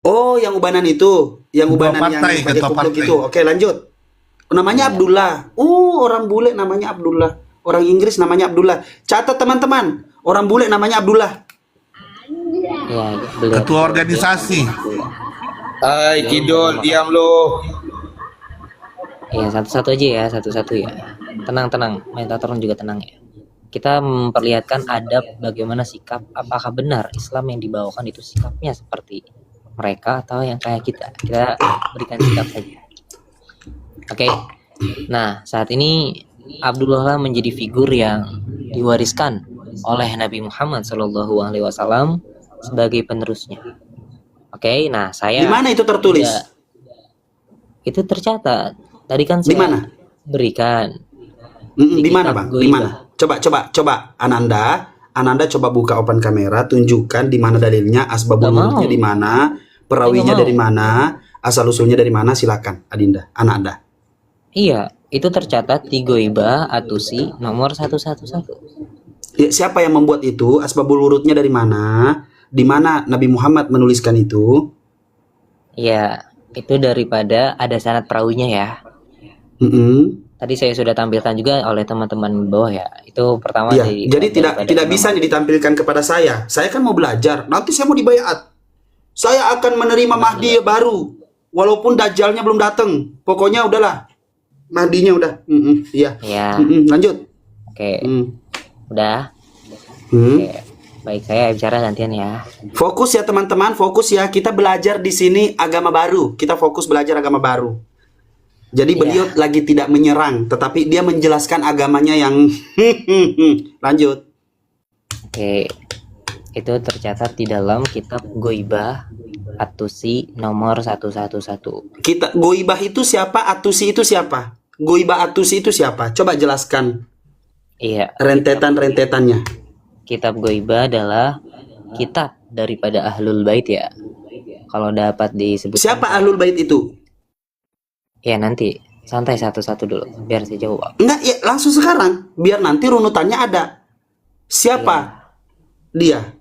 Oh, yang ubanan itu, yang Ketua ubanan yang partai, pakai ketua kupluk partai. itu. Oke, lanjut. Namanya Abdullah. Oh, orang bule namanya Abdullah. Orang Inggris namanya Abdullah. Catat teman-teman. Orang bule namanya Abdullah. Ya, beliau Ketua organisasi. Hai Kidul, diam lo. ya satu-satu aja ya, satu-satu ya. Tenang, Metatron juga tenang ya. Kita memperlihatkan adab bagaimana sikap, apakah benar Islam yang dibawakan itu sikapnya seperti mereka atau yang kayak kita. Kita berikan sikap saja. Oke. Nah, saat ini Abdullah menjadi figur yang diwariskan oleh Nabi Muhammad SAW sebagai penerusnya. Oke, nah saya Di mana itu tertulis? itu tercatat. Tadi kan Di saya mana? berikan Di mana, kitab Bang? Di Goibah. mana? Coba Ananda coba buka open kamera, tunjukkan di mana dalilnya, asbabun Nggak mau. nurulnya di mana, perawinya Nggak mau. dari mana, asal usulnya dari mana, silakan Adinda, Ananda. Iya, itu tercatat di Goibah Atusi nomor 111. Ya, siapa yang membuat itu? Asbabul wurudnya dari mana? Di mana Nabi Muhammad menuliskan itu? Ya, itu daripada ada sanad perawinya ya. Mm-mm. Tadi saya sudah tampilkan juga oleh teman-teman di bawah ya. Itu pertama Ya, dari jadi tidak daripada Imam bisa Malik. ditampilkan kepada saya. Saya kan mau belajar. Nanti saya mau dibayat. Saya akan menerima Mahdi baru, walaupun Dajjalnya belum datang. Pokoknya udahlah, Mahdinya udah. Iya. Ya, Lanjut. oke. Mm. Udah. Hmm. Oke. Baik, saya bicara gantian ya. Fokus ya teman-teman, fokus ya. Kita belajar di sini agama baru. Kita fokus belajar agama baru. Jadi Iya. beliau lagi tidak menyerang, tetapi dia menjelaskan agamanya yang lanjut. Oke. Itu tercatat di dalam kitab Goibah Atusi nomor 111. Kita Goibah itu siapa? Atusi itu siapa? Goibah Atusi itu siapa? Coba jelaskan Iya, rentetan-rentetannya. kitab Goibah adalah kitab daripada Ahlul Bait ya. Kalau dapat disebut Siapa Ahlul Bait itu? ya nanti santai satu-satu dulu biar saya jawab. Enggak, ya langsung sekarang. Biar nanti runutannya ada. Siapa dia?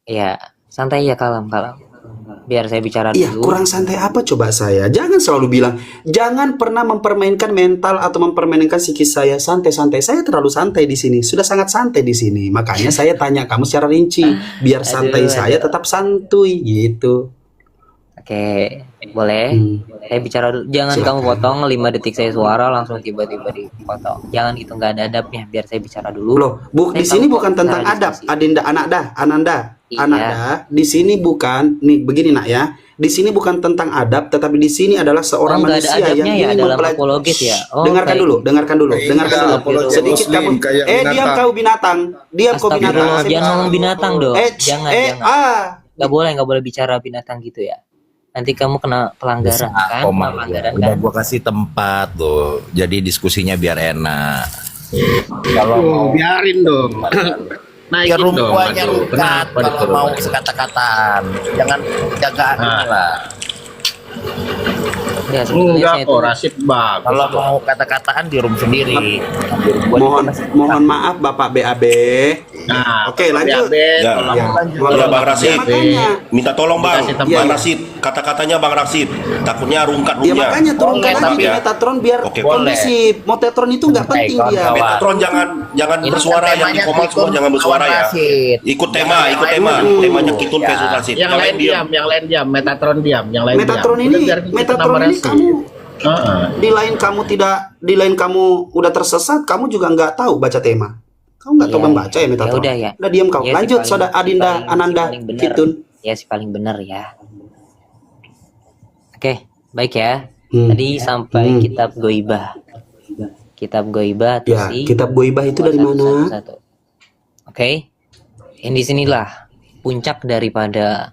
Ya, santai ya, kalem. Biar saya bicara Iya, dulu. kurang santai apa coba saya? Jangan selalu bilang, jangan pernah mempermainkan mental atau mempermainkan psikis saya. Santai-santai. Saya terlalu santai di sini. Sudah sangat santai di sini. Makanya saya tanya kamu secara rinci, biar santai saya tetap santuy gitu. Oke, boleh. Saya bicara dulu. Jangan Silakan. kamu potong 5 detik saya suara langsung tiba-tiba dipotong. Jangan, itu nggak ada adabnya. Biar saya bicara dulu. Loh, di Saya sini tahu kok bukan tentang cara adab, diskusi. Ananda. Iya. Ananda, di sini bukan, nih begini nak ya. Di sini bukan tentang adab, tetapi di sini adalah seorang nggak ada manusia yang adabnya ya ingin dalam mempelajari. apologet ya. Oh, dengarkan kayak dulu, gitu. dengarkan dulu. Iya, apologet Sedikit muslim, kamu. kayak Diam binatang. kau binatang. Diam kau binatang. Astagfirullah, Saya jangan bicara. ngomong binatang dong. Jangan. Nggak boleh bicara binatang gitu ya. Nanti kamu kena pelanggaran kan? Kena pelanggaran Udah kan? gua kasih tempat tuh, jadi diskusinya biar enak. Oh, biarin dong. Ya Naikin rum dong. guanya Aduh, rukat kenapa kalau disuruh? mau sekata-kataan, jangan jaga inilah. Ya, sebetulnya Enggak saya kok, itu Rasid bagus. Kalau mau kata-kataan di room sendiri. Di room gua Mohon maaf Bapak BAB. Nah, Oke, lanjut. Ya, tolong ya. lanjut. Ya, Bang Rasid. Makanya. Minta tolong Bang, Dikasih tempat. Bang Rasid, kata-katanya Bang Rasid. Takutnya rungkat Ya rumnya. makanya turunkan Boleh, lagi tapi ke ya. Metatron biar Oke, kondusif. Metatron itu nggak penting dia. kawan-kawan. Metatron jangan Ini bersuara, kan yang di temanya komal semua Kitun jangan bersuara lawan ya. Rasid. Ikut tema, Jangan ikut yang tema. lain dulu. Temanya Kitun Ya. versus Rasid. Yang lain diam. Metatron diam, yang lain Metatron diam. ini, Udah, biar kita Metatron nambah ini Rasid. kamu Heeh. di lain kamu udah tersesat, kamu juga nggak tahu baca tema. Kamu nggak tahu Iya, membaca ya Metatron. ya udah ya. Udah diam kau. Ya, si Lanjut, paling- saudara Adinda, si Ananda, paling benar. Kitun. Ya, si paling benar ya. Oke, baik ya. Tadi sampai kitab Goibah. Kitab Goibah Ya, Atusi kitab Goibah itu dari mana? 111. Oke. Yang disinilah puncak daripada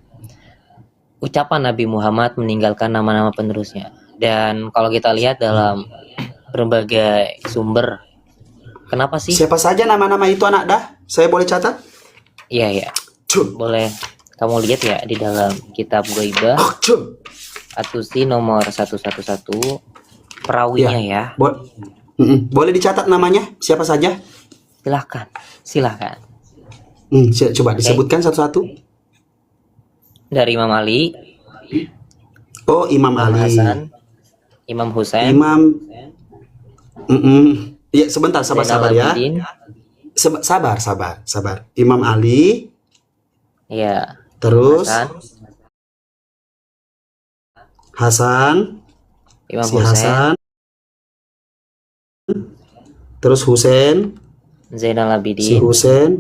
ucapan Nabi Muhammad meninggalkan nama-nama penerusnya. Dan kalau kita lihat dalam berbagai sumber, kenapa sih? Siapa saja nama-nama itu anak dah? Saya boleh catat? Iya ya, Cun. boleh kamu lihat ya di dalam kitab Goibah Cun. Atusi nomor 111 perawinya ya. Boleh dicatat namanya? Siapa saja? Silahkan. Coba disebutkan satu-satu. Dari Imam Ali, Oh, Imam Imam Ali. Hasan, Imam Husain, Imam Ya, sebentar, Zainal sabar ya. Abidin. Sabar. Imam Ali, Iya. terus Hasan, Hasan, Imam si Husain, Hasan, terus Husain, Zainal si Abidin, Husain.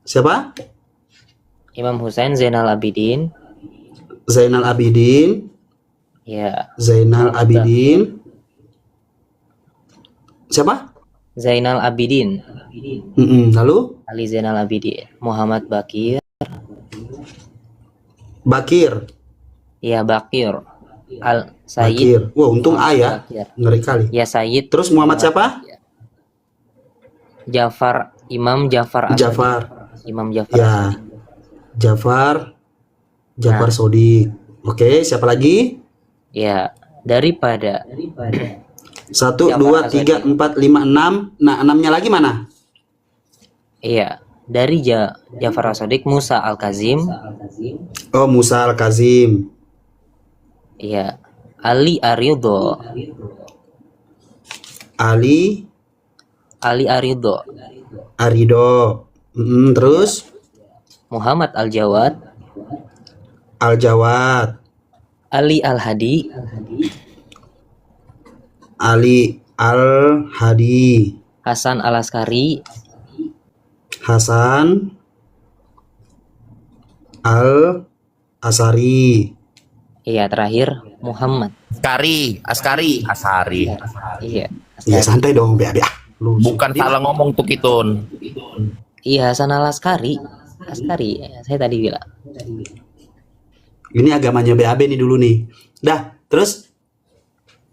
Siapa? Imam Husain, Zainal Abidin. Zainal Abidin, Iya. Zainal Abidin. Siapa? Zainal Abidin, Lalu Ali Zainal Abidin, Muhammad Bakir. Bakir. Iya, Bakir. Al Bakir. Sayyid. Wah, untung A ya. Bakir. Ngeri kali. Ya, Sayyid. Terus Muhammad siapa? Jafar, Imam Jafar As-Sadiq. Jafar. Imam Jafar Ya. As-Sadiq. Jafar Nah. Sodik. Oke, siapa lagi? Ya, daripada 1, Jafar 2, As-Sadiq. 3, 4, 5, 6. Nah, 6-nya lagi mana? iya, dari Jafar As-Sadiq, Musa Al-Kazim. Oh, Musa Al-Kazim. Iya, Ali Aridho. Ali Ali Aridho, Arido. Terus Muhammad Al-Jawad, Al-Jawad, Ali Al-Hadi, Ali Al-Hadi, Hasan Al-Askari, Hasan Al-Asari. iya terakhir Muhammad. Asari. Iya, Ya santai dong, BAB. Lu Bukan salah ngomong tuh Kitun. iya Hasan Al-Askari. Askari, saya tadi bilang. Ini agamanya BAB nih dulu nih. Dah, terus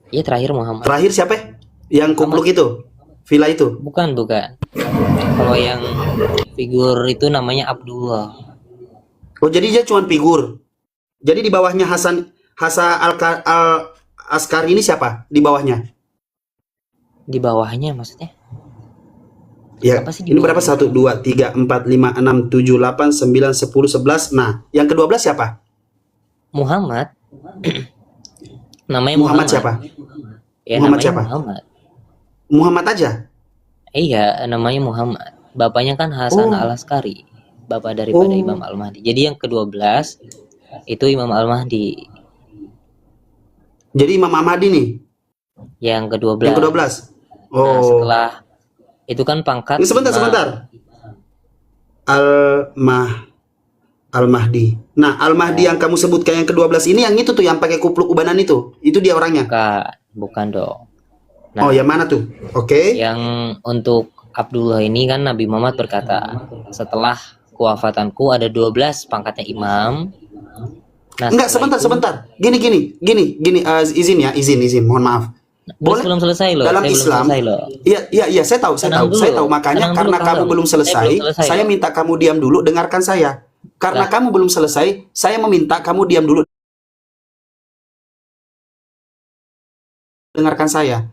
Iya terakhir Muhammad. terakhir siapa? Yang kupluk itu? Villa itu? Bukan. Kalau yang figur itu namanya Abdullah. Oh, jadi dia cuma figur. Jadi di bawahnya Hasan Al-Askari ini siapa? Di bawahnya? Di bawahnya maksudnya? Ya, Siapa sih di ini bawah? berapa? 1, 2, 3, 4, 5, 6, 7, 8, 9, 10, 11. Nah, yang ke-12 siapa? Muhammad. Namanya Muhammad siapa? Ya, Muhammad namanya siapa? Muhammad. Muhammad aja? Iya, namanya Muhammad. Bapaknya kan Hasan Oh. Al-Askari, bapak daripada Oh. Imam Al-Mahdi. Jadi yang ke-12 itu Imam Al-Mahdi. Jadi Imam Ahmadi nih, Yang ke-12. yang ke-12. Nah, Oh. setelah itu kan pangkat Ini sebentar, imam. sebentar. Al-Mahdi. Nah, Al-Mahdi yang kamu sebutkan yang ke-12 ini yang itu tuh yang pakai kupluk ubanan itu. Itu dia orangnya. Bukan dong. Nah, Oh, yang mana tuh? Oke. yang untuk Abdullah ini kan Nabi Muhammad berkata, setelah kewafatanku ada 12 pangkatnya imam. Nah, Enggak, setelah sebentar. itu- Gini. Izin. Mohon maaf. Boleh? Belum selesai loh. Dalam saya belum Islam, selesai loh. Iya, saya tahu. Tenang dulu. Makanya Tenang karena dulu, kamu kalem. belum Saya belum selesai, selesai, saya loh. minta kamu diam dulu, dengarkan saya. Karena Lah. kamu belum selesai, saya meminta kamu diam dulu, dengarkan saya.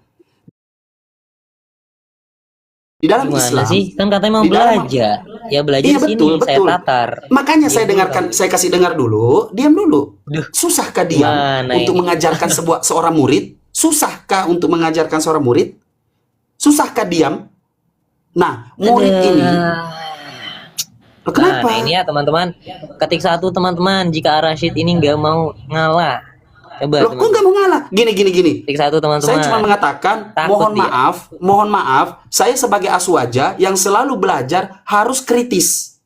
Di dalam Gimana Islam, sih? Kan katanya mau di dalam- belajar. Ya belajar Iya, di sini, betul, saya betul. tatar. makanya saya Diam dengarkan, dulu. saya kasih dengar dulu, diam dulu. Duh. Susahkah diam Gimana untuk ini? mengajarkan seorang murid? Susahkah untuk mengajarkan seorang murid? Susahkah diam? Nah, murid Aduh. ini, loh, kenapa? Nah, ini ya teman-teman. Ketik 1 teman-teman, jika Rashid ini nggak mau ngalah. Coba Loh, kok nggak mau ngalah? Gini. Ketik 1 teman-teman. Saya cuma mengatakan, Takut mohon maaf, saya sebagai aswaja yang selalu belajar harus kritis.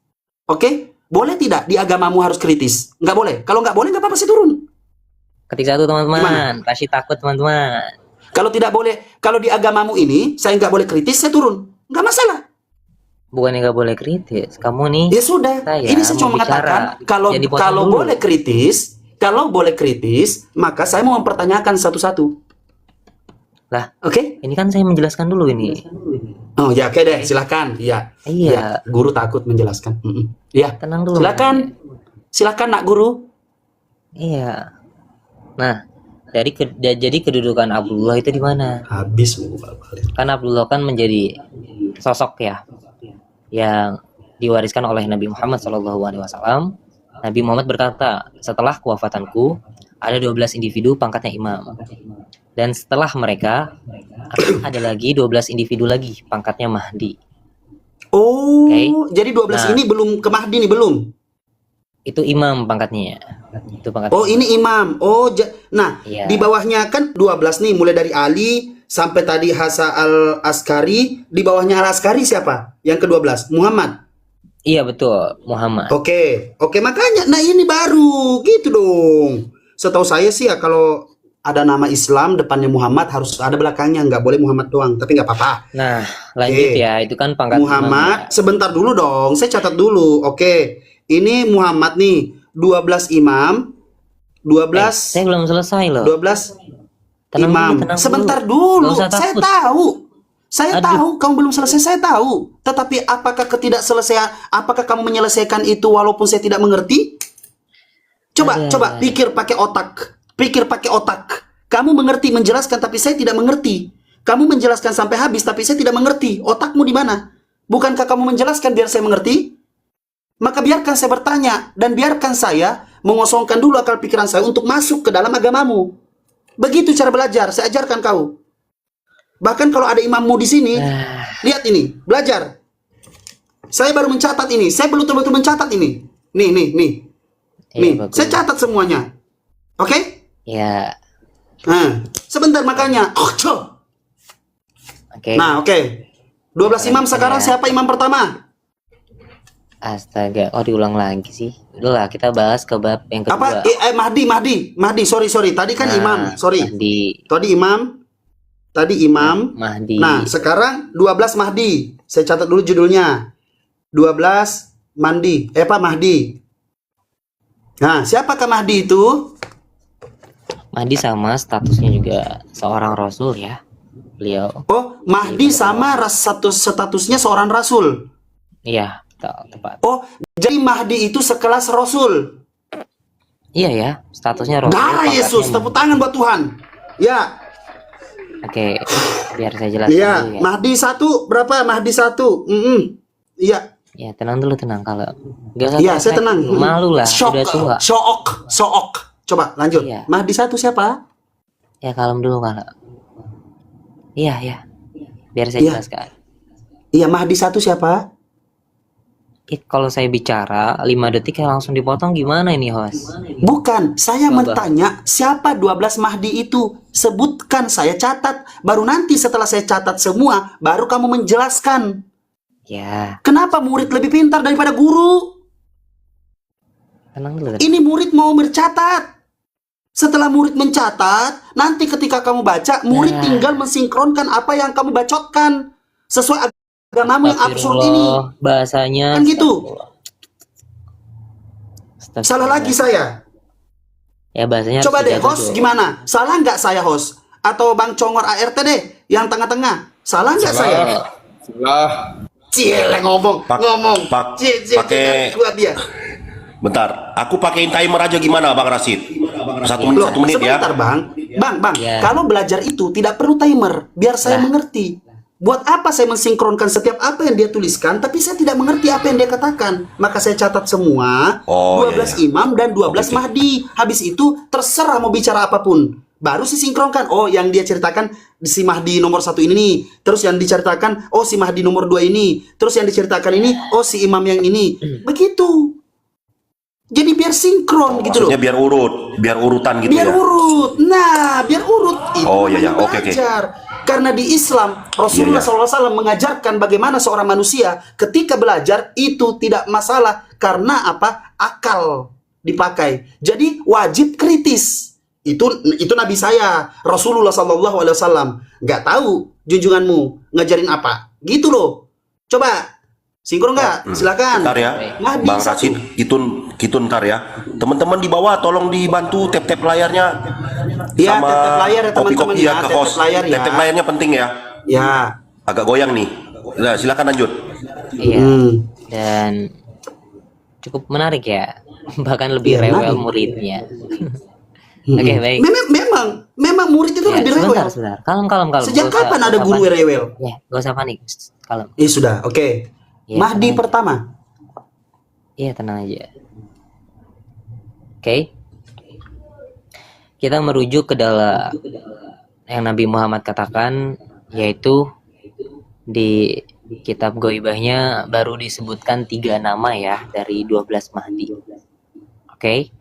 Oke? Boleh tidak di agamamu harus kritis? Nggak boleh. Kalau nggak boleh, nggak apa-apa sih turun. Ketik 1 teman-teman. Gimana? Rashid takut teman-teman. Kalau tidak boleh, kalau di agamamu ini, saya nggak boleh kritis, saya turun. Nggak masalah. Bukannya nggak boleh kritis. Kamu nih. Ya sudah. Saya Ini saya cuma mau bicara. mengatakan, kalau Jadi potong kalau dulu. boleh kritis, maka saya mau mempertanyakan satu-satu. Lah, Oke? ini kan saya menjelaskan dulu ini. Oh ya, oke deh, silakan. Iya. Iya. Ya, guru takut menjelaskan. Iya. Tenang dulu. Silakan nak guru. Iya. Nah, jadi kedudukan Abdullah itu di mana? Habis mau balik. Kan Abdullah kan menjadi sosok ya yang diwariskan oleh Nabi Muhammad SAW. Nabi Muhammad berkata, setelah kewafatanku ada 12 individu pangkatnya imam. Dan setelah mereka akan ada lagi 12 individu lagi pangkatnya mahdi. Oh, Oke. jadi 12 Nah. ini belum ke Mahdi nih, belum? Itu imam pangkatnya. Itu pangkat. Oh, ini imam. Oh, nah, Iya. di bawahnya kan 12 nih, mulai dari Ali sampai tadi Hasan al-Askari. Di bawahnya al-Askari siapa? Yang ke-12, Muhammad. Iya betul, Muhammad. Oke, makanya, nah ini baru gitu dong. Setahu saya sih ya kalau ada nama Islam depannya Muhammad harus ada belakangnya, nggak boleh Muhammad doang. Tapi nggak apa-apa. Nah, lanjut Oke. ya, itu kan pangkat Muhammad, imam ya. sebentar dulu dong, saya catat dulu. Oke, ini Muhammad nih, 12 imam, 12 Saya belum selesai loh. 12 Tenang imam. dulu, tenang Sebentar dulu. dulu, Nggak usah saya takut. tahu. Saya Aduh. tahu kamu belum selesai, saya tahu. Tetapi apakah apakah kamu menyelesaikan itu walaupun saya tidak mengerti? Ada. Coba pikir pakai otak. Pikir pakai otak. Kamu mengerti menjelaskan tapi saya tidak mengerti. Kamu menjelaskan sampai habis tapi saya tidak mengerti. Otakmu di mana? Bukankah kamu menjelaskan biar saya mengerti? Maka biarkan saya bertanya dan biarkan saya mengosongkan dulu akal pikiran saya untuk masuk ke dalam agamamu. Begitu cara belajar, saya ajarkan kau. Bahkan kalau ada imammu di sini, lihat ini, belajar. Saya baru mencatat ini, saya belum betul-betul mencatat ini. Nih. Iya, Nih, bagus. saya catat semuanya. Oke? Ya, Nah, sebentar makanya. oke. Nah, oke. 12 imam sekarang siapa imam pertama? Astaga, diulang lagi sih. Udahlah, kita bahas ke bab yang kedua. Apa? Mahdi, sorry. Tadi kan Nah, imam, sorry. Tadi imam. Mahdi. Nah, sekarang 12 Mahdi. Saya catat dulu judulnya. 12 Mahdi. Mahdi. Nah, siapakah Mahdi itu? Mahdi sama statusnya juga seorang rasul ya. Beliau. Oh, Mahdi sama statusnya seorang rasul. Iya, tepat. Oh, jadi Mahdi itu sekelas rasul. Iya ya, statusnya rasul. Darah pangkatnya Yesus, Mahdi. tepuk tangan buat Tuhan. Ya, Oke, biar saya jelaskan iya. dulu ya. Mahdi 1 berapa? Mahdi 1. Iya. Ya, tenang dulu, tenang. Kalau nggak usah Iya, saya tertekan. tenang. Malu lah, udah tua. Syok. Coba lanjut. Iya. Mahdi 1 siapa? Ya, kalem dulu kalau. Iya. Biar saya Iya. jelaskan. Iya, Mahdi 1 siapa? Kalau saya bicara 5 detik ya langsung dipotong gimana ini, host? Bukan, saya Coba. bertanya siapa 12 Mahdi itu? Sebutkan, saya catat. Baru nanti setelah saya catat semua, baru kamu menjelaskan. Ya, Kenapa murid lebih pintar daripada guru? tenang dulu. Ini murid mau bercatat. Setelah murid mencatat, nanti ketika kamu baca, murid Nah. tinggal mensinkronkan apa yang kamu bacotkan. Sesuai agamamu yang absurd ini. Astagfirullah, bahasanya. Kan gitu. Astagfirullah. Salah lagi saya. Ya, bahasanya Coba harus deh, dijaga host dulu. gimana? Salah nggak saya host? Atau Bang Congor ART deh, yang tengah-tengah. Salah nggak saya? Salah. Ciele ngomong. pakai- Kuat dia. Bentar, aku pakein timer aja gimana Bang Rasid? Satu Loh, menit ya. sebentar Bang. Bang, Ya. kalau belajar itu tidak perlu timer, biar saya Nah. mengerti. Buat apa saya mensinkronkan setiap apa yang dia tuliskan, tapi saya tidak mengerti apa yang dia katakan. Maka saya catat semua, Oh, 12 iya. imam dan 12 Oke. Mahdi. Habis itu terserah mau bicara apapun. Baru sinkronkan, oh yang dia ceritakan si Mahdi nomor 1 ini nih. Terus yang diceritakan, oh si Mahdi nomor 2 ini. Terus yang diceritakan ini, oh si imam yang ini. Begitu. Jadi biar sinkron gitu loh. Maksudnya biar urutan gitu Biar ya. urut. Nah, biar urut. Itu Oh, iya, namanya oke. belajar. Karena di Islam, Rasulullah Iya, iya. SAW mengajarkan bagaimana seorang manusia ketika belajar itu tidak masalah. Karena apa? Akal dipakai. Jadi wajib kritis. Itu Nabi saya, Rasulullah SAW. Nggak tahu junjunganmu ngajarin apa. Gitu loh. Coba. Sinkron nggak? Silakan. Ntar ya, Mahdi Bang 1. Rasid, gitu ntar ya. Teman-teman di bawah tolong dibantu tap-tap layarnya. Iya, tap-tap layar ya, teman-teman kopi-kopi ya, ke tap-tap host. layar ya. Tap-tap layarnya penting ya. Ya. Agak goyang nih. Nah, silakan lanjut. Iya. Hmm. Dan cukup menarik ya. Bahkan lebih Iya, rewel menarik. muridnya. Oke, baik. Memang murid itu Ya, lebih rewel. sebentar. Kalem. Sejak Gak usah- kapan gak ada usah guru panik. rewel? Ya, gak usah panik. Kalem. Sudah, oke. Iya, Mahdi tenang. pertama. Iya, tenang aja. Oke. kita merujuk ke dalam yang Nabi Muhammad katakan, yaitu di kitab Goibahnya baru disebutkan 3 nama ya dari 12 Mahdi. Oke.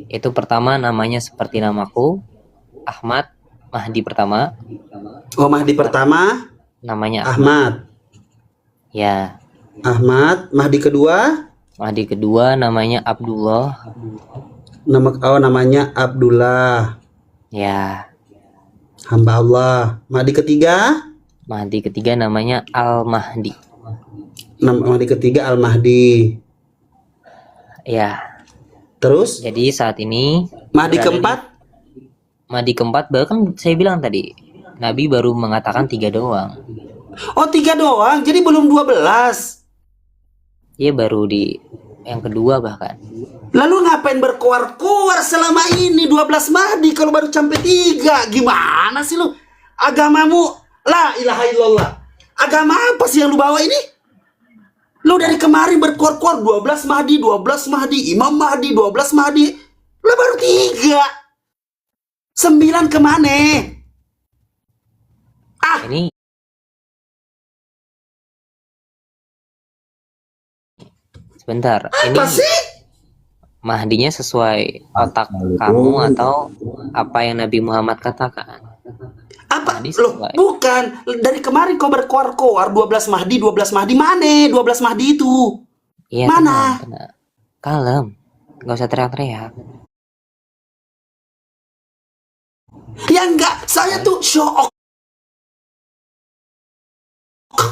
Itu pertama namanya seperti namaku, Ahmad, Mahdi pertama. Oh, Mahdi pertama Namanya Ahmad. Ya. Ahmad. Mahdi kedua Mahdi kedua namanya Abdullah. namanya Abdullah, Ya. hamba Allah. Mahdi ketiga Mahdi ketiga namanya Al-Mahdi. Mahdi ketiga Al-Mahdi. Ya. Terus Jadi saat ini Mahdi berada keempat Mahdi keempat baru kan saya bilang tadi. Nabi baru mengatakan 3 doang. Oh, 3 doang, jadi belum 12. Dia baru di yang kedua bahkan. Lalu ngapain berkoar-koar selama ini 12 Mahdi kalau baru sampai 3? Gimana sih lu? Agamamu la ilaha illallah. Agama apa sih yang lu bawa ini? Lu dari kemarin berkoar-koar 12 Mahdi, 12 Mahdi, Imam Mahdi, 12 Mahdi. Lu baru 3. 9 kemana? Ini sebentar. Ini Apa sih? Mahdinya sesuai otak kamu atau apa yang Nabi Muhammad katakan? Apa? Mahdi Loh, sesuai. bukan. Dari kemarin kau berkoar-koar 12 Mahdi, 12 Mahdi. Mana 12 Mahdi itu? Iya, Mana? tenang. Kalem. Gak usah teriak-teriak. Ya enggak, saya tuh shock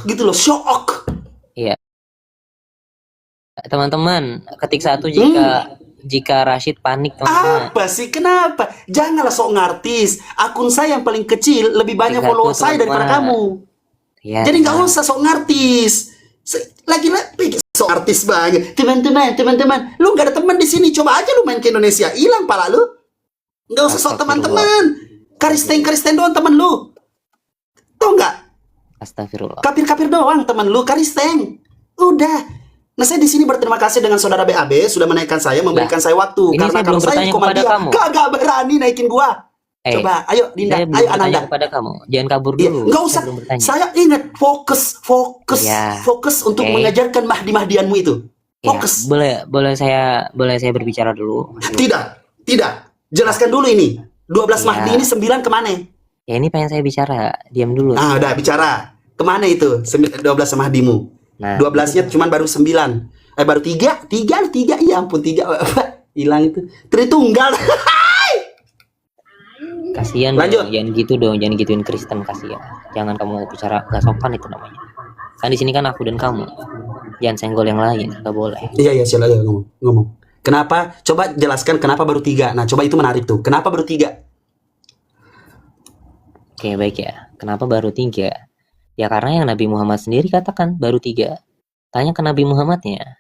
gitu loh, shock. Iya. Teman-teman, ketik 1 jika Rashid panik, teman-teman. Apa sih? Kenapa? Janganlah sok ngartis. Akun saya yang paling kecil lebih banyak Ketik follower 1, saya daripada teman-teman. kamu. Ya, Jadi nggak usah sok ngartis. Lagi-lagi sok artis banget. Teman-teman, lu nggak ada teman di sini. Coba aja lu main ke Indonesia, hilang pala lu. Nggak usah sok teman-teman. Karisten doang teman lu. Tau nggak? Astagfirullah. Kapir-kapir doang teman lu, karisteng. Udah. Nah, saya di sini berterima kasih dengan saudara BAB sudah menaikkan saya, memberikan saya waktu. ini Karena saya kalau belum saya bertanya di kepada Komandia, kamu. kagak berani naikin gua. Coba, ayo Dinda, Saya belum ayo bertanya Ananda. kepada kamu. Jangan kabur Iya, dulu. nggak Saya usah. belum bertanya. Saya ingat fokus Ya, untuk oke. mengajarkan Mahdi-Mahdianmu itu. Ya, Fokus. boleh saya berbicara dulu. Tidak. Jelaskan dulu ini. 12 Ya. Mahdi ini 9 kemana? Ya ini pengen saya bicara. Diam dulu. Ah, udah bicara. Kemana itu 12 Mahdimu? Nah, 12-nya cuma baru 9. Baru 3. Ya ampun 3. Hilang itu. Tritunggal. kasihan Lanjut. dong. Jangan gitu dong. Jangan gituin Kristen, kasihan. Jangan kamu bicara gak sopan, itu namanya. Kan di sini kan aku dan kamu. Jangan senggol yang lain. Gak boleh. Iya, silakan ngomong. Kenapa? Coba jelaskan kenapa baru 3. Nah, coba itu menarik tuh. Kenapa baru 3? Oke, baik ya. Kenapa baru 3? Ya karena yang Nabi Muhammad sendiri katakan baru 3. Tanya ke Nabi Muhammadnya.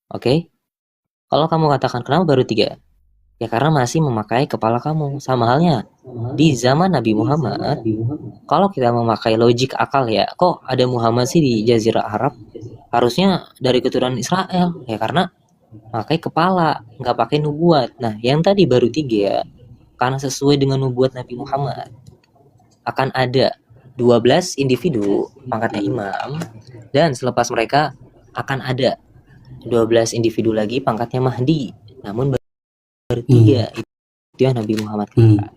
Oke? Kalau kamu katakan kenapa baru 3? Ya karena masih memakai kepala kamu. Sama halnya di zaman Nabi Muhammad. Kalau kita memakai logik akal ya, kok ada Muhammad sih di Jazirah Arab? Harusnya dari keturunan Israel. Ya karena pakai kepala, nggak pakai nubuat. Nah, yang tadi baru 3 karena sesuai dengan nubuat Nabi Muhammad. Akan ada 12 individu pangkatnya imam, dan selepas mereka akan ada 12 individu lagi pangkatnya Mahdi. Namun baru 3 itu yang Nabi Muhammad katakan.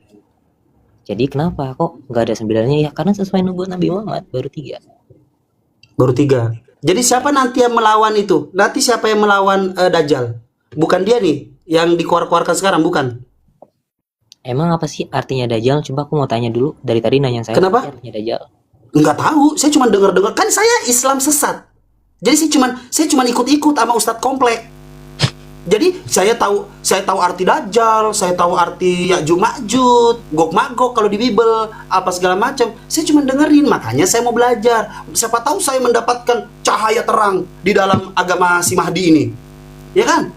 Jadi kenapa kok nggak ada 9-nya? Ya karena sesuai nubuat Nabi Muhammad baru 3. Baru 3. Jadi siapa nanti yang melawan itu? Nanti siapa yang melawan Dajjal? Bukan dia nih yang dikeluarkan sekarang, bukan? Emang apa sih artinya Dajjal? Coba aku mau tanya dulu. Dari tadi nanya saya. Kenapa? Apa artinya Dajjal? Enggak tahu. Saya cuma dengar-dengar. Kan saya Islam sesat. Jadi saya cuma ikut-ikut sama Ustadz komplek. Jadi saya tahu arti Dajjal, saya tahu arti Ya'juj Ma'juj, Gog Magog kalau di Bible, apa segala macam. Saya cuma dengerin, makanya saya mau belajar. Siapa tahu saya mendapatkan cahaya terang di dalam agama si Mahdi ini. Ya kan?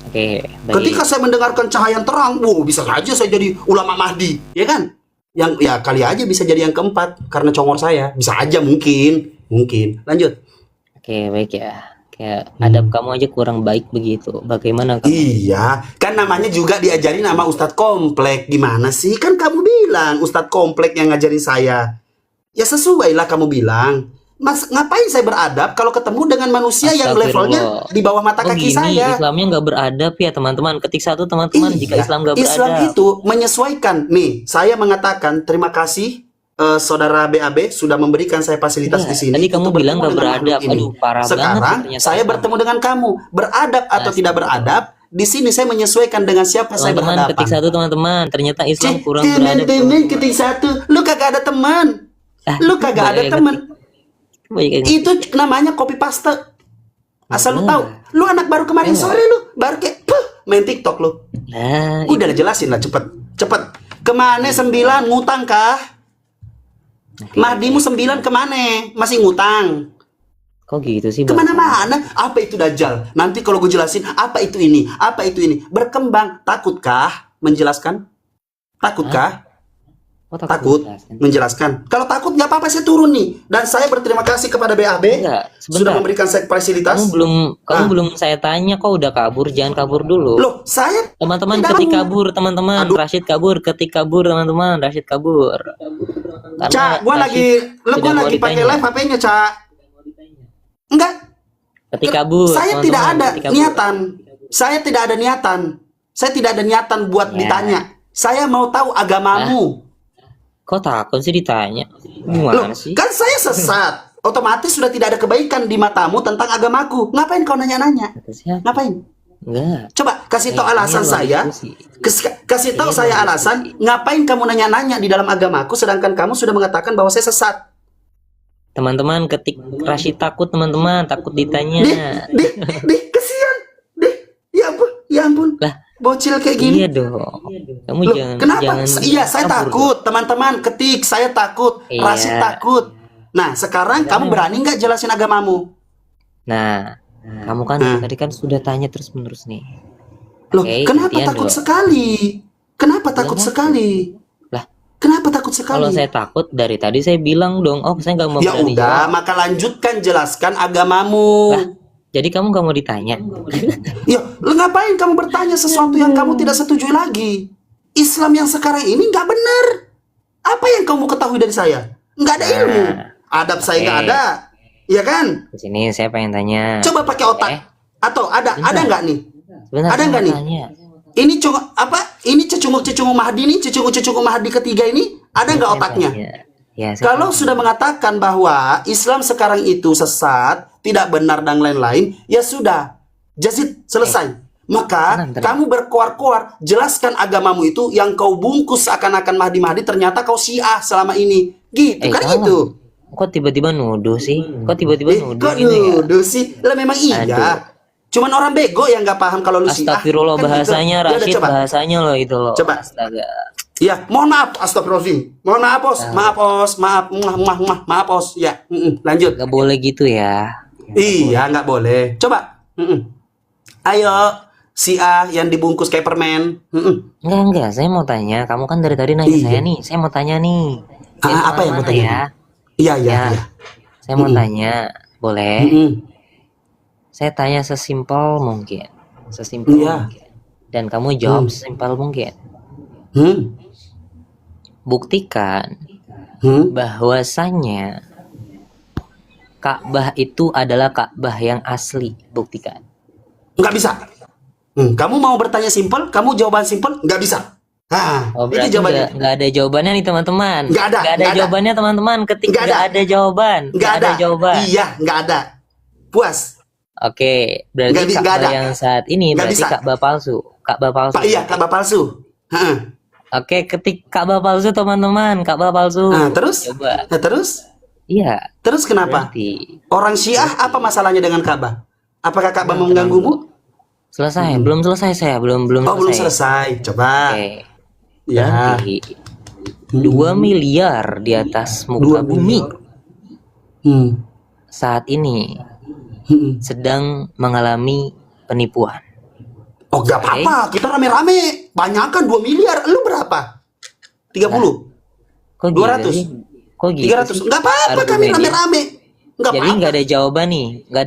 Oke, baik. Ketika saya mendengarkan cahaya yang terang, bisa saja saya jadi ulama Mahdi, ya kan? Yang ya kali aja bisa jadi yang keempat karena congor saya. Bisa aja mungkin. Lanjut. Oke, baik ya. Oke, Kayak adab kamu aja kurang baik begitu. Bagaimana kamu? Iya, kan namanya juga diajarin sama Ustadz Komplek. Gimana sih? Kan kamu bilang Ustadz Komplek yang ngajarin saya. Ya sesuai lah kamu bilang. Mas, ngapain saya beradab kalau ketemu dengan manusia yang levelnya Astagfirullah. di bawah mata Oh kaki gini, saya? Islamnya nggak beradab ya teman-teman. Ketik satu teman-teman, jika Iya, Islam nggak Islam beradab. itu menyesuaikan. Nih, saya mengatakan terima kasih saudara BAB sudah memberikan saya fasilitas Iya, di sini. tadi kamu untuk bilang bertemu nggak dengan beradab. makhluk ini. Aduh, parah banget Sekarang sih ternyata saya Islam. bertemu dengan kamu, beradab atau tidak beradab. Di sini saya menyesuaikan dengan siapa saya Teman-teman, berhadapan. ketik satu teman-teman. Ternyata Islam Cik, kurang beradab. temen ketik satu, lu kagak ada teman, lu kagak ada teman. Banyak yang Itu namanya copy paste. Asal lu tahu, lu anak baru kemarin sore lu, baru kayak main TikTok lu. Nah, Udah lah, jelasin lah, cepet. Kemana 9 ngutang kah? Mahdimu 9 kemana? Masih ngutang? kok gitu sih? Bang? Kemana-mana? Apa itu Dajjal? Nanti kalau gue jelasin, apa itu ini? Apa itu ini? Berkembang. Takutkah menjelaskan? Takutkah? Oh, Takut jelasin. menjelaskan. Kalau takut nggak apa-apa, saya turun nih. Dan saya berterima kasih kepada BAB Enggak, sudah sebentar. memberikan saya fasilitas. Kamu belum saya tanya, kok udah kabur? Jangan kabur dulu. Loh, saya Teman-teman tidak ketik mau. kabur, teman-teman. Aduh. Rashid kabur, ketik kabur, teman-teman. Rashid kabur. Karena Cak, gua Rashid lagi tidak mau pakai ditanya. live HP-nya, Cak. Enggak. Ketik kabur. Saya teman-teman, tidak ada ketik kabur. niatan. Saya tidak ada niatan. Saya tidak ada niatan buat Ya. ditanya. Saya mau tahu agamamu. Kok takut sih ditanya? Loh, Gimana sih? kan saya sesat. Otomatis sudah tidak ada kebaikan di matamu tentang agamaku. Ngapain kau nanya-nanya? Kata siapa? Ngapain? Enggak. Coba kasih tahu Ini alasan luar saya. diskusi. Kasih tahu Ini saya luar alasan diskusi. ngapain kamu nanya-nanya di dalam agamaku sedangkan kamu sudah mengatakan bahwa saya sesat. Teman-teman ketik Rashid takut, teman-teman. Takut ditanya. Dih, kesian. Dih, ya ampun. Lah, Bocil kayak gini. iya dong. Kamu Loh, jangan kenapa? jangan Iya, saya kabur takut. Teman-teman ketik, saya takut. Iya. Rashid takut. Nah, sekarang kamu berani nggak jelasin agamamu? Nah, kamu kan Nah. tadi kan sudah tanya terus-menerus nih. Loh, Oke, kenapa gantian takut dong. sekali? Kenapa takut Kenapa? sekali? Lah, Kenapa takut sekali? kalau saya takut dari tadi saya bilang dong, oh saya nggak mau Ya berani udah, jawab. maka lanjutkan jelaskan agamamu. Lah, jadi kamu nggak mau ditanya? Ya, lu ngapain kamu bertanya sesuatu yang kamu tidak setuju lagi? Islam yang sekarang ini nggak benar. Apa yang kamu ketahui dari saya? Nggak ada ilmu. Adab saya nggak oke. ada. Iya kan? Di sini saya pengen tanya. Coba pakai otak. Atau ada nggak nih? Sebentar, ada saya nggak mau nih? tanya. Ini Ini cecunguk Mahdi nih, cecunguk Mahdi ketiga ini ada nggak Saya otaknya? tanya. Ya, saya Kalau tanya. sudah mengatakan bahwa Islam sekarang itu sesat, tidak benar dan lain-lain, ya sudah, jazid selesai. Maka tenang. kamu berkoar-koar, jelaskan agamamu itu yang kau bungkus seakan-akan Mahdi ternyata kau Syiah selama ini. Gitu kan jangan. itu. Kok tiba-tiba nuduh sih? Kok tiba-tiba nuduh Kok gitu ya? nuduh sih? Lah memang iya. Aduh. Cuman orang bego yang nggak paham kalau lu Syiah. Astagfirullah, Kan gitu. bahasanya Ya udah, Rashid, coba. bahasanya loh itu loh. Coba. Astaga. Ya, mohon maaf, astagfirullahaladzim. Mohon maaf, Os. Maaf, Os. Maaf, Os. Ya, lanjut. Gak boleh gitu ya. Iya, nggak boleh. Coba. Ayo, si A yang dibungkus kayak permen. Enggak. Saya mau tanya. Kamu kan dari tadi nanya Iya. saya nih. Saya mau tanya nih. Jangan Apa yang mau kemana-mana tanya? ya? Iya, iya, Ya. iya. Saya mau tanya. Boleh? Saya tanya sesimpel mungkin. Sesimpel Iya. mungkin. Dan kamu jawab sesimpel mungkin. Buktikan bahwasannya Ka'bah itu adalah Ka'bah yang asli. Buktikan. Nggak bisa. Kamu mau bertanya simpel, kamu jawaban simpel, nggak bisa. Oh, Itu berarti jawabannya. nggak ada jawabannya nih teman-teman. Nggak ada, nggak ada. jawabannya teman-teman. Ketik Nggak nggak ada. ada jawaban. Nggak ada. jawaban. Iya, nggak ada. Puas. Oke, berarti Nggak Ka'bah ada. yang saat ini Nggak berarti bisa. Ka'bah palsu. Ka'bah palsu. Pak, iya, Ka'bah palsu. Oke, ketik Ka'bah palsu teman-teman. Ka'bah palsu. Nah, terus? Coba. Nah, terus? Iya. Terus kenapa? Berarti Orang Syiah apa masalahnya dengan Ka'bah? Apakah Ka'bah mengganggumu? selesai. Belum selesai saya. Belum Oh, belum selesai. Coba. Oke. Ya. Berarti 2 miliar di atas 2 muka bumi Hmm. saat ini sedang mengalami penipuan. Oh, gak apa-apa. Kita rame-rame. Banyakan 2 miliar. Lu berapa? 30? Kok 200? sih? Kok gitu 300? sih? Gak apa-apa kami Argumennya. rame-rame. Gak Jadi apa-apa. nggak ada jawaban nih. Nggak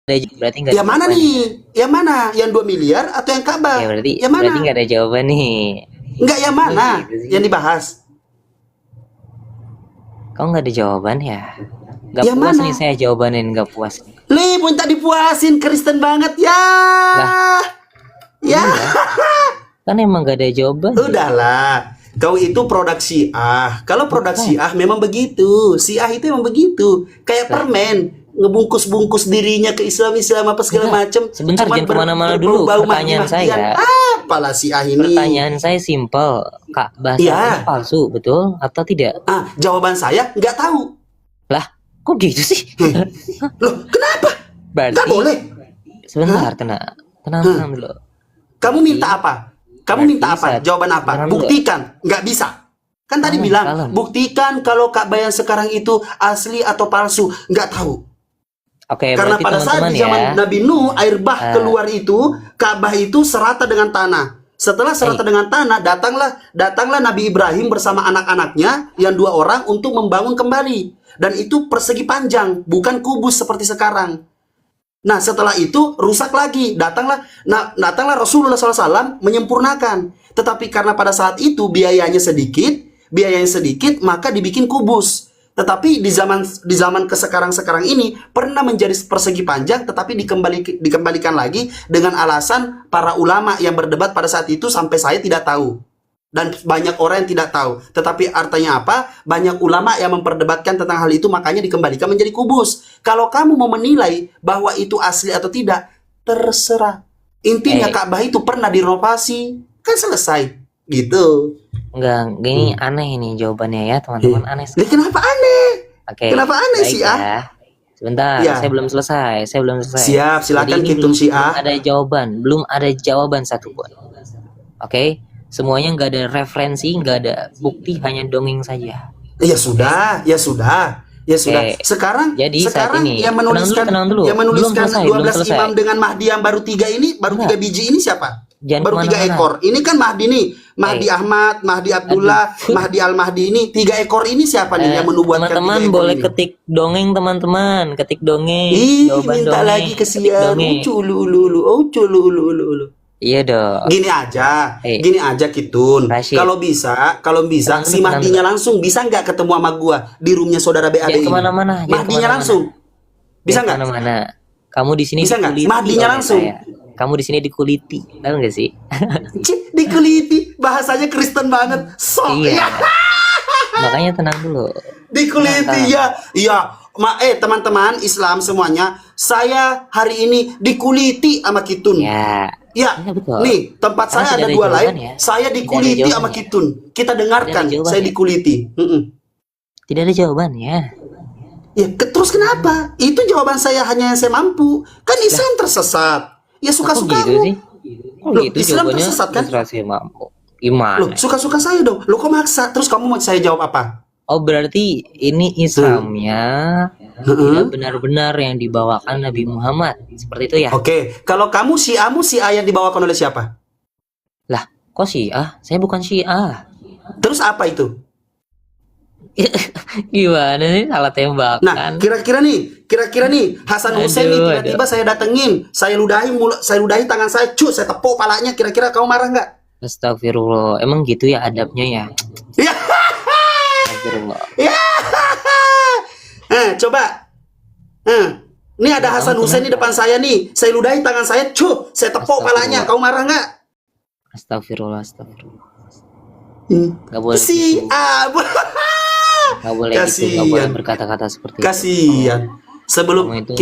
berarti nggak Yang ada mana jawaban. nih? Yang mana? Yang 2 miliar atau yang Ka'bah? Ya berarti Yang mana? berarti nggak ada jawaban nih. Enggak, yang mana? Gitu sih. Yang dibahas. Kau nggak ada jawaban ya? Nggak Yang puas mana? nih saya jawabanin, nggak puas nih. Li, minta dipuasin, Kristen banget ya. Lah. Ya. Kan emang nggak ada jawaban. Udahlah. Kau itu produk Syiah. Kalau produk Syiah memang begitu. Syiah itu memang begitu. Kayak permen, ngebungkus-bungkus dirinya ke Islam apa segala macam. Sebentar, Cuman jangan kemana-mana dulu. berbau Pertanyaan mati-matian. saya. Apalah Syiah ini. Pertanyaan saya simpel, Kak. Bahasa Iya. ini palsu, betul atau tidak? Jawaban saya nggak tahu. Lah, kok gitu sih? Loh, kenapa? Berarti Nggak boleh. sebentar, tenang dulu. Kamu minta apa? Kamu Berarti minta apa? saat- Jawaban apa? Sebentar dulu. Buktikan. Nggak bisa. Kan tadi Kalem, bilang, kalem. buktikan kalau Ka'bah yang sekarang itu asli atau palsu. Nggak tahu. Oke, Karena berarti pada saat teman-teman di zaman ya. Nabi Nuh, air bah keluar itu, Ka'bah itu serata dengan tanah. Setelah serata dengan tanah, datanglah Nabi Ibrahim bersama anak-anaknya yang 2 orang untuk membangun kembali. Dan itu persegi panjang, bukan kubus seperti sekarang. Nah, setelah itu rusak lagi. Datanglah Rasulullah SAW menyempurnakan. Tetapi karena pada saat itu biayanya sedikit, maka dibikin kubus. Tetapi di zaman sekarang ini pernah menjadi persegi panjang, tetapi dikembalikan lagi dengan alasan para ulama yang berdebat pada saat itu sampai saya tidak tahu. Dan banyak orang yang tidak tahu. Tetapi artinya apa? Banyak ulama yang memperdebatkan tentang hal itu, makanya dikembalikan menjadi kubus. Kalau kamu mau menilai bahwa itu asli atau tidak, terserah. Intinya Ka'bah itu pernah direnovasi, kan selesai. Gitu. Enggak, gini aneh ini jawabannya ya, teman-teman, aneh. Ini kenapa aneh? Oke. Kenapa aneh baik sih, ya. Sebentar, Ya. saya belum selesai. Siap, silakan Jadi ini Kitun belum Syiah. belum ada jawaban satupun. Oke, semuanya nggak ada referensi, nggak ada bukti, hanya dongeng saja. Ya sudah. Oke. Sekarang Jadi saat ini, yang menuliskan tenang dulu. yang menuliskan Belum 12 selesai. imam dengan Mahdi yang baru 3 ini, baru 3 biji ini siapa? Jangan Baru 3 kemana-mana. ekor. Ini kan Mahdi nih. Mahdi Ahmad, Mahdi Abdullah, Mahdi Al-Mahdi ini 3 ekor ini siapa nih yang menubuatkan 3 Teman-teman ekor boleh ini? ketik dongeng, teman-teman, ketik dongeng. Ih, Jawaban minta dongeng, lagi ketik kesian. dongeng. Ulu. Iya dong. Gini aja Kitun. Rashid. Kalau bisa Tenang si dulu, Mahdinya langsung bisa nggak ketemu sama gua di roomnya saudara BAD Jangan ini? kemana-mana. Mahdinya langsung. Bisa nggak? Mana? Kamu di sini Bisa nggak? dikuliti Mahdinya oleh langsung. saya. Kamu di sini dikuliti, tahu nggak sih? Cih, dikuliti, bahasanya Kristen banget. Sok Iya. ya. Makanya tenang dulu. Dikuliti ya. Iya. Teman-teman Islam semuanya, saya hari ini dikuliti sama Kitun. Ya. Ya, Iya, betul. nih tempat Karena saya tidak ada ada 2 live. jawabannya. Saya Tidak dikuliti ada sama jawabannya. Kitun. Kita dengarkan, Tidak ada saya jawabannya. dikuliti. Tidak ada jawabannya. Ya, terus kenapa? Itu jawaban saya hanya yang saya mampu. Kan Islam tersesat. Ya Kok suka-suka gitu sih? Kok Loh, gitu Islam jawabannya? tersesat kan? Terserah saya mampu. Gimana? Loh, suka-suka saya dong. Lo kok maksa? Terus kamu mau saya jawab apa? Oh, berarti ini Islamnya tidak benar-benar yang dibawakan Nabi Muhammad. Seperti itu ya? Oke, kalau kamu Syiah yang dibawakan oleh siapa? Lah, kok Syiah? Saya bukan Syiah. Terus apa itu? Gimana sih, salah tembakan? Nah, kira-kira nih Hasan Hussein nih Aduh, tiba-tiba saya datengin, saya ludahi tangan saya, saya tepuk palanya, kira-kira kamu marah nggak? Astagfirullah. Emang gitu ya adabnya ya? Ya. Astagfirullah. Ya. Coba. Ini ada Hasan Hussein di depan saya nih, saya ludahi tangan saya, saya tepuk palanya, kamu marah nggak? Astagfirullah. Gak boleh Siap. Gak boleh gitu, gak boleh berkata-kata seperti itu. Kasihan. Sebelum Kamu itu-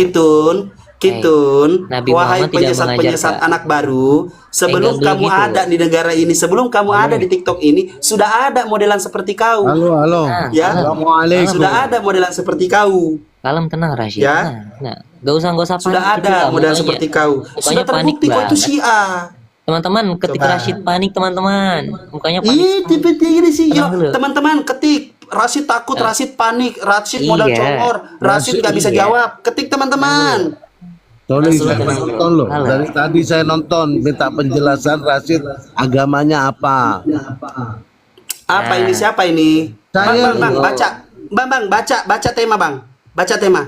Kitun, Nabi wahai Muhammad tidak penyesat-penyesat mengajarkan. anak baru, sebelum nggak boleh kamu gitu. ada di negara ini, sebelum kamu ada di TikTok ini, sudah ada modelan seperti kau. Halo. Ya, Assalamualaikum. sudah ada modelan seperti kau. Kalem, tenang Rashid. Ya. Nah, gak usah panik. Sudah gitu ada lah, modelan mukanya. seperti kau. Sudah Mukanya panik terbukti kau itu banget. Syiah. Teman-teman, ketik Coba. Rashid panik, teman-teman. Mukanya panik. Ih, tipe-tipe gini sih. Tenang dulu. Yuk, teman-teman ketik. Rashid takut, Rashid panik, Rashid modal Iya. congor, Rashid nggak bisa Iya. jawab. Ketik teman-teman. Sorry, Langsung saya tenang dulu. nonton loh. Halo. Dari tadi saya nonton, minta penjelasan Rashid agamanya apa. Apa ini? Siapa ini? Saya Bang, baca. Bang, baca tema, Bang. Baca tema.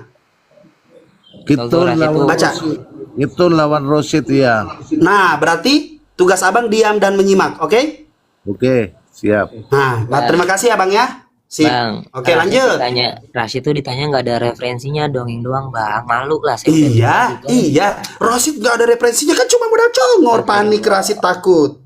Kitun Rasid lawan tuh- Baca. Rosid. Kitun lawan Rosid ya. Nah, berarti tugas abang diam dan menyimak, oke? Oke, siap. Nah, terima kasih abang ya. Sip. Bang, Oke, Rashid lanjut. Rashid tuh ditanya nggak ada referensinya, dongeng doang bang, malu lah saya. Iya, iya. Rosid nggak ada referensinya kan cuma modal congor, panik Rasid takut.